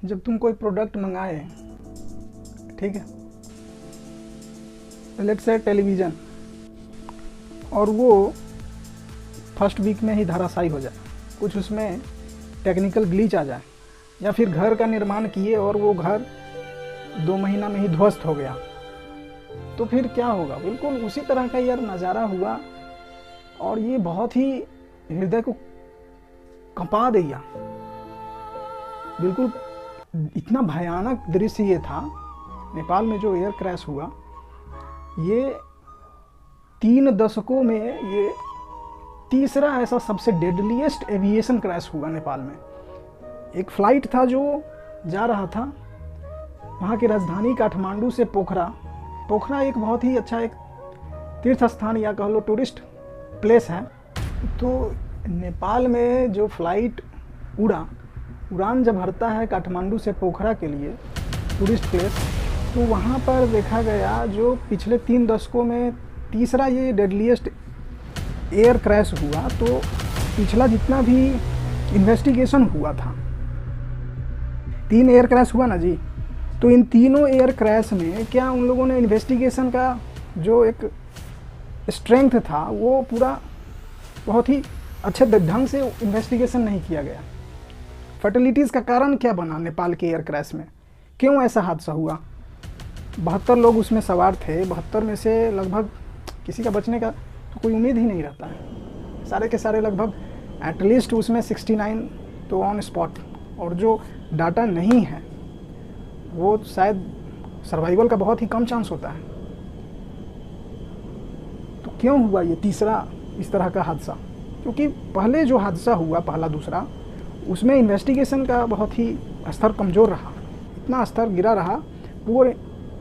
जब तुम कोई प्रोडक्ट मंगाए, ठीक है, लेट्स से टेलीविज़न, और वो फर्स्ट वीक में ही धराशायी हो जाए, कुछ उसमें टेक्निकल ग्लिच आ जाए, या फिर घर का निर्माण किए और वो घर 2 महीना में ही ध्वस्त हो गया, तो फिर क्या होगा? बिल्कुल उसी तरह का यार नज़ारा हुआ, और ये बहुत ही हृदय को कंपा दिया। बिल्कुल इतना भयानक दृश्य ये था। नेपाल में जो एयर क्रैश हुआ, ये 3 दशकों में ये तीसरा ऐसा सबसे डेडलीस्ट एविएशन क्रैश हुआ नेपाल में। एक फ्लाइट था जो जा रहा था वहाँ की राजधानी काठमांडू से पोखरा। पोखरा एक बहुत ही अच्छा एक तीर्थ स्थान या कह लो टूरिस्ट प्लेस है। तो नेपाल में जो फ्लाइट उड़ान जब भरता है काठमांडू से पोखरा के लिए टूरिस्ट प्लेस, तो वहाँ पर देखा गया जो पिछले 3 दशकों में तीसरा ये डेडलीस्ट एयर क्रैश हुआ। तो पिछला जितना भी इन्वेस्टिगेशन हुआ था, 3 एयर क्रैश हुआ ना जी, तो इन तीनों एयर क्रैश में क्या उन लोगों ने इन्वेस्टिगेशन का जो एक स्ट्रेंथ था वो पूरा बहुत ही अच्छे ढंग से इन्वेस्टिगेशन नहीं किया गया। फर्टिलिटीज़ का कारण क्या बना नेपाल के एयर क्रैश में? क्यों ऐसा हादसा हुआ? 72 लोग उसमें सवार थे। 72 में से लगभग किसी का बचने का तो कोई उम्मीद ही नहीं रहता है। सारे के सारे लगभग एटलीस्ट उसमें 69 तो ऑन स्पॉट, और जो डाटा नहीं है वो शायद सर्वाइवल का बहुत ही कम चांस होता है। तो क्यों हुआ ये तीसरा इस तरह का हादसा? क्योंकि पहले जो हादसा हुआ, पहला दूसरा, उसमें इन्वेस्टिगेशन का बहुत ही स्तर कमज़ोर रहा। इतना स्तर गिरा रहा पुअर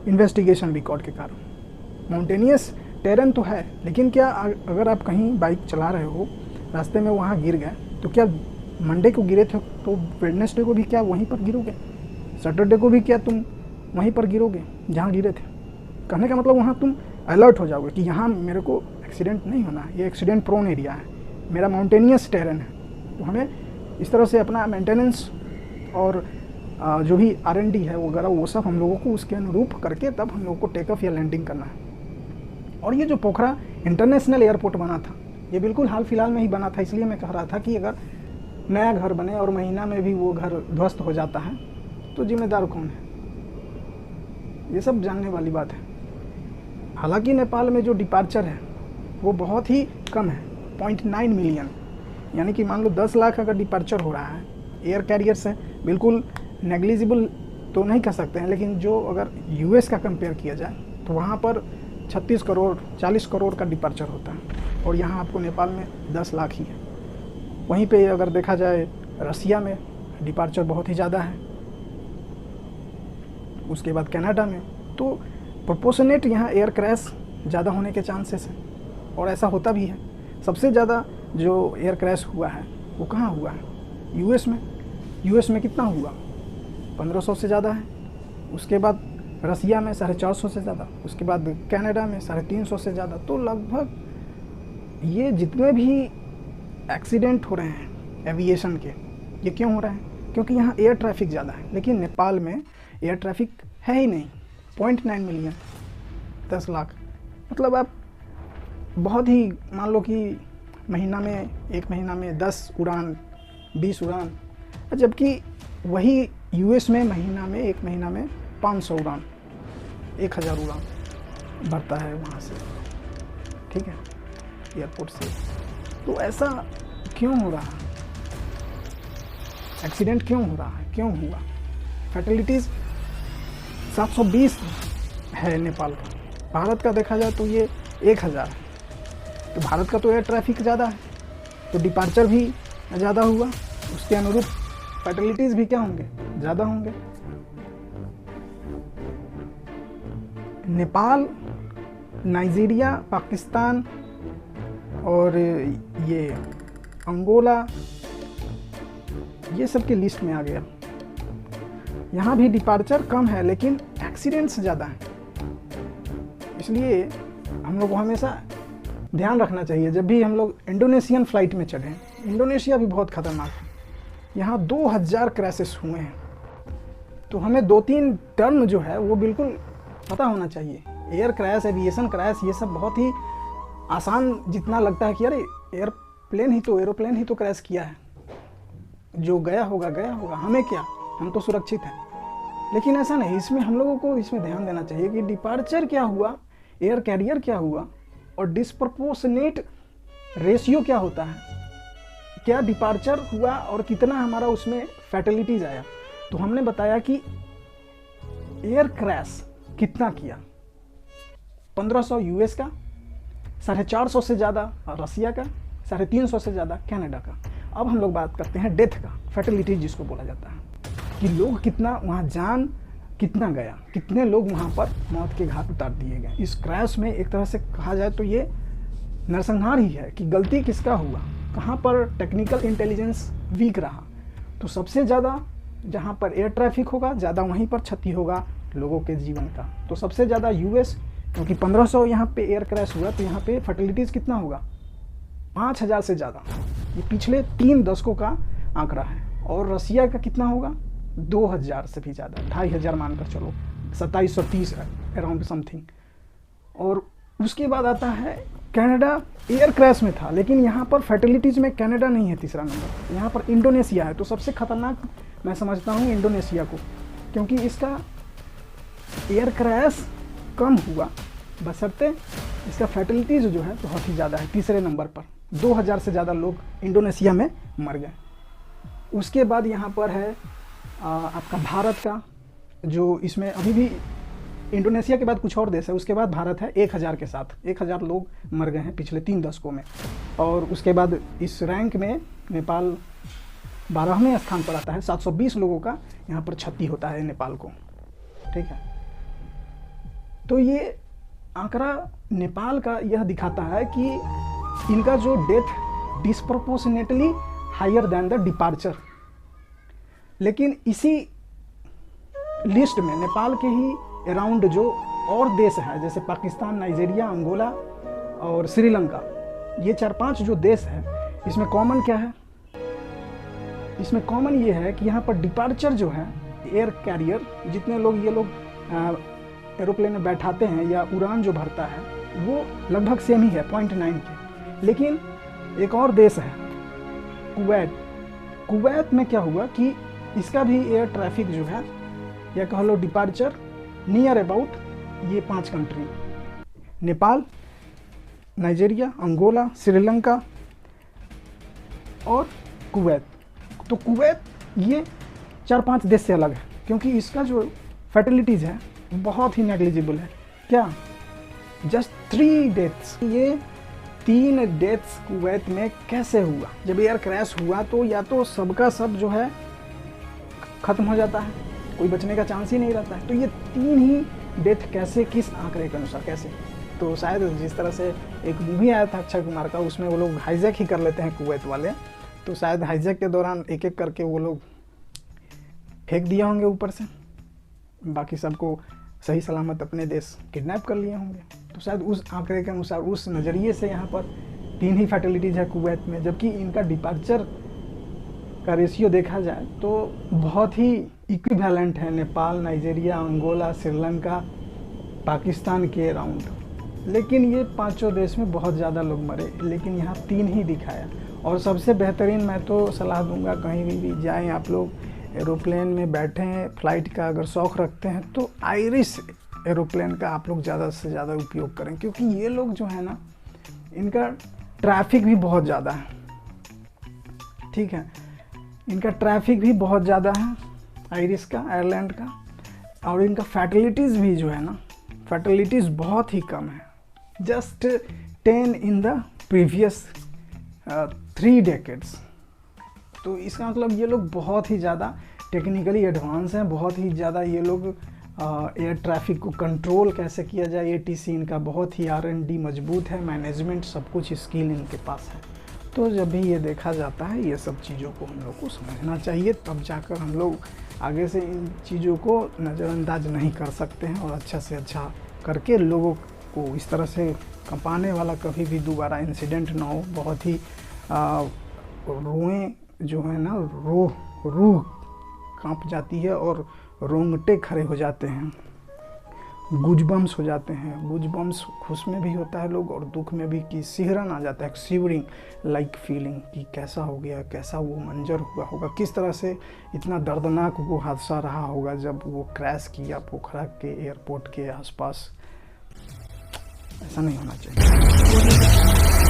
इन्वेस्टिगेशन रिकॉर्ड के कारण। माउंटेनियस टेरेन तो है, लेकिन क्या अगर आप कहीं बाइक चला रहे हो, रास्ते में वहाँ गिर गए, तो क्या मंडे को गिरे थे तो वेडनेसडे को भी क्या वहीं पर गिरोगे? सैटरडे को भी क्या तुम वहीं पर गिरोगे जहाँ गिरे थे? कहने का मतलब वहाँ तुम अलर्ट हो जाओगे कि यहाँ मेरे को एक्सीडेंट नहीं होना है, ये एक्सीडेंट प्रोन एरिया है, मेरा माउंटेनियस टेरेन है। तो हमें इस तरह से अपना मेंटेनेंस और जो भी R&D है वगैरह वो सब हम लोगों को उसके अनुरूप करके तब हम लोगों को टेक ऑफ या लैंडिंग करना है। और ये जो पोखरा इंटरनेशनल एयरपोर्ट बना था, ये बिल्कुल हाल फिलहाल में ही बना था। इसलिए मैं कह रहा था कि अगर नया घर बने और महीना में भी वो घर ध्वस्त हो जाता है तो जिम्मेदार कौन है? ये सब जानने वाली बात है। हालांकि नेपाल में जो डिपार्चर है वो बहुत ही कम है, 0.9 मिलियन, यानी कि मान लो 10 लाख अगर डिपार्चर हो रहा है एयर कैरियर से, बिल्कुल नेग्लिजिबल तो नहीं कह सकते हैं, लेकिन जो अगर US का कंपेयर किया जाए तो वहाँ पर 36 करोड़ 40 करोड़ का डिपार्चर होता है, और यहाँ आपको नेपाल में 10 लाख ही है। वहीं पे अगर देखा जाए रसिया में डिपार्चर बहुत ही ज़्यादा है, उसके बाद कनाडा में, तो प्रोपोर्शनेट यहाँ एयर क्रैश ज़्यादा होने के चांसेस हैं, और ऐसा होता भी है। सबसे ज़्यादा जो एयर क्रैश हुआ है वो कहाँ हुआ है? US में। US में कितना हुआ? 1500 से ज़्यादा है। उसके बाद रसिया में 450 से ज़्यादा, उसके बाद कनाडा में 350 से ज़्यादा। तो लगभग ये जितने भी एक्सीडेंट हो रहे हैं एविएशन के, ये क्यों हो रहे हैं? क्योंकि यहाँ एयर ट्रैफिक ज़्यादा है। लेकिन नेपाल में एयर ट्रैफिक है ही नहीं। 0.9 मिलियन, 10 लाख, मतलब आप बहुत ही मान लो कि महीना में, एक महीना में 10 उड़ान 20 उड़ान, जबकि वही US में महीना में, एक महीना में 500 उड़ान, 1000 उड़ान भरता है वहाँ से, ठीक है, एयरपोर्ट से। तो ऐसा क्यों हो रहा है? एक्सीडेंट क्यों हो रहा है? क्यों हुआ? फैटलिटीज़ 720 है नेपाल का। भारत का देखा जाए तो ये 1000 है। तो भारत का तो एयर ट्रैफिक ज़्यादा है, तो डिपार्चर भी ज़्यादा हुआ, उसके अनुरूप फैटलिटीज़ भी क्या होंगे? ज़्यादा होंगे। नेपाल, नाइजीरिया, पाकिस्तान और ये अंगोला, ये सब के लिस्ट में आ गया। यहाँ भी डिपार्चर कम है लेकिन एक्सीडेंट्स ज़्यादा हैं। इसलिए हम लोग को हमेशा ध्यान रखना चाहिए जब भी हम लोग इंडोनेशियन फ़्लाइट में चढ़ें। इंडोनेशिया भी बहुत ख़तरनाक है। यहाँ 2000 क्रैशेस हुए हैं तो हमें 2-3 टर्म जो है वो बिल्कुल पता होना चाहिए। एयर क्रैश, एविएशन क्रैश, ये सब बहुत ही आसान जितना लगता है कि अरे एरोप्लेन ही तो क्रैश किया है, जो गया होगा, हमें क्या, हम तो सुरक्षित हैं। लेकिन ऐसा नहीं, इसमें हम लोगों को इसमें ध्यान देना चाहिए कि डिपार्चर क्या हुआ, एयर कैरियर क्या हुआ, और डिस्प्रपोर्शनेट रेशियो क्या होता है, क्या डिपार्चर हुआ और कितना हमारा उसमें फैटेलिटीज आया। तो हमने बताया कि एयर क्रैश कितना किया, 1500 यूएस का, 450 से ज़्यादा रसिया का, 350 से ज़्यादा कनाडा का। अब हम लोग बात करते हैं डेथ का, फैटेलिटी जिसको बोला जाता है, कि लोग कितना वहाँ जान कितना गया, कितने लोग वहाँ पर मौत के घाट उतार दिए गए। इस क्रैश में एक तरह से कहा जाए तो ये नरसंहार ही है कि गलती किसका हुआ, कहाँ पर टेक्निकल इंटेलिजेंस वीक रहा। तो सबसे ज़्यादा जहाँ पर एयर ट्रैफिक होगा ज़्यादा, वहीं पर क्षति होगा लोगों के जीवन का। तो सबसे ज़्यादा यूएस, क्योंकि 1500 यहाँ पे एयर क्रैश हुआ, तो यहाँ पे फर्टिलिटीज़ कितना होगा, 5000 से ज़्यादा। ये पिछले 3 दशकों का आंकड़ा है। और रसिया का कितना होगा, 2000 से भी ज़्यादा, 2500 मानकर चलो, 2730 अराउंड समथिंग। और उसके बाद आता है कनाडा, एयर क्रैश में था, लेकिन यहाँ पर फैटेलिटीज़ में कनाडा नहीं है तीसरा नंबर, यहाँ पर इंडोनेशिया है। तो सबसे खतरनाक मैं समझता हूँ इंडोनेशिया को, क्योंकि इसका एयर क्रैश कम हुआ, बशर्ते इसका फैटेलिटीज़ जो है बहुत ही ज़्यादा है। तीसरे नंबर पर 2000 से ज़्यादा लोग इंडोनेशिया में मर गए। उसके बाद यहाँ पर है आपका भारत का, जो इसमें अभी भी इंडोनेशिया के बाद कुछ और देश है, उसके बाद भारत है 1000 के साथ, 1000 लोग मर गए हैं पिछले 3 दशकों में। और उसके बाद इस रैंक में नेपाल 12वें स्थान पर आता है, 720 लोगों का यहाँ पर क्षति होता है नेपाल को, ठीक है। तो ये आंकड़ा नेपाल का यह दिखाता है कि इनका जो death disproportionately higher than the departure. लेकिन इसी लिस्ट में नेपाल के ही अराउंड जो और देश है, जैसे पाकिस्तान, नाइजीरिया, अंगोला और श्रीलंका, ये 4-5 जो देश है, इसमें कॉमन क्या है, इसमें कॉमन ये है कि यहाँ पर डिपार्चर जो है, एयर कैरियर जितने लोग ये लोग एरोप्लेन में बैठाते हैं या उड़ान जो भरता है, वो लगभग सेम ही है 0.9 के। लेकिन एक और देश है कुवैत। कुवैत में क्या हुआ कि इसका भी एयर ट्रैफिक जो है, या कह लो डिपार्चर, नियर अबाउट ये 5 country, Nepal, Nigeria, Angola, Sri Lanka और कुवैत। तो कुवैत ये 4-5 देश से अलग है, क्योंकि इसका जो फैटेलिटीज़ है बहुत ही नेग्लिजिबल है। क्या, जस्ट 3 डेथ्स। ये 3 डेथ्स कुवैत में कैसे हुआ? जब एयर क्रैश हुआ तो या तो सबका सब जो है ख़त्म हो जाता है, कोई बचने का चांस ही नहीं रहता है। तो ये 3 ही डेथ कैसे, किस आंकड़े के अनुसार कैसे? तो शायद जिस तरह से एक मूवी आया था अक्षय कुमार का, उसमें वो लोग हाईजैक ही कर लेते हैं कुवैत वाले, तो शायद हाईजैक के दौरान एक एक करके वो लोग फेंक दिए होंगे ऊपर से, बाकी सबको सही सलामत अपने देश किडनैप कर लिए होंगे। तो शायद उस आंकड़े के अनुसार, उस नज़रिए से यहाँ पर 3 ही फैटेलिटीज़ है कुवैत में, जबकि इनका डिपार्चर का रेशियो देखा जाए तो बहुत ही इक्विवेलेंट है नेपाल, नाइजीरिया, अंगोला, श्रीलंका, पाकिस्तान के अराउंड। लेकिन ये 5 देश में बहुत ज़्यादा लोग मरे, लेकिन यहाँ 3 ही दिखाया। और सबसे बेहतरीन मैं तो सलाह दूंगा, कहीं भी जाएं आप लोग, एरोप्लेन में बैठें, फ़्लाइट का अगर शौक़ रखते हैं तो आयरिश एरोप्लेन का आप लोग ज़्यादा से ज़्यादा उपयोग करें, क्योंकि ये लोग जो है ना, इनका ट्रैफिक भी बहुत ज़्यादा है, ठीक है, इनका ट्रैफिक भी बहुत ज़्यादा है आयरिश का, आयरलैंड का। और इनका फैटेलिटीज़ भी जो है ना, फैटेलिटीज़ बहुत ही कम है, just 10 in the previous 3 decades. तो इसका मतलब ये लोग बहुत ही ज़्यादा टेक्निकली एडवांस हैं, बहुत ही ज़्यादा ये लोग एयर ट्रैफिक को कंट्रोल कैसे किया जाए, एटीसी इनका बहुत ही R&D मजबूत है, मैनेजमेंट सब कुछ स्किल इनके पास है। तो जब भी ये देखा जाता है, ये सब चीज़ों को हम लोग को समझना चाहिए, तब जाकर हम लोग आगे से इन चीज़ों को नज़रअंदाज नहीं कर सकते हैं, और अच्छा से अच्छा करके लोगों को इस तरह से कंपाने वाला कभी भी दोबारा इंसिडेंट ना हो। बहुत ही रोएं जो है ना, रूह कांप जाती है और रोंगटे खड़े हो जाते हैं, गूजबम्स हो जाते हैं। गूजबम्स खुश में भी होता है लोग और दुख में भी, कि सिहरन आ जाता है, शिवरिंग लाइक फीलिंग कि कैसा हो गया, कैसा वो मंजर हुआ होगा, किस तरह से इतना दर्दनाक वो हादसा रहा होगा जब वो क्रैश किया पोखरा के एयरपोर्ट के आसपास। ऐसा नहीं होना चाहिए।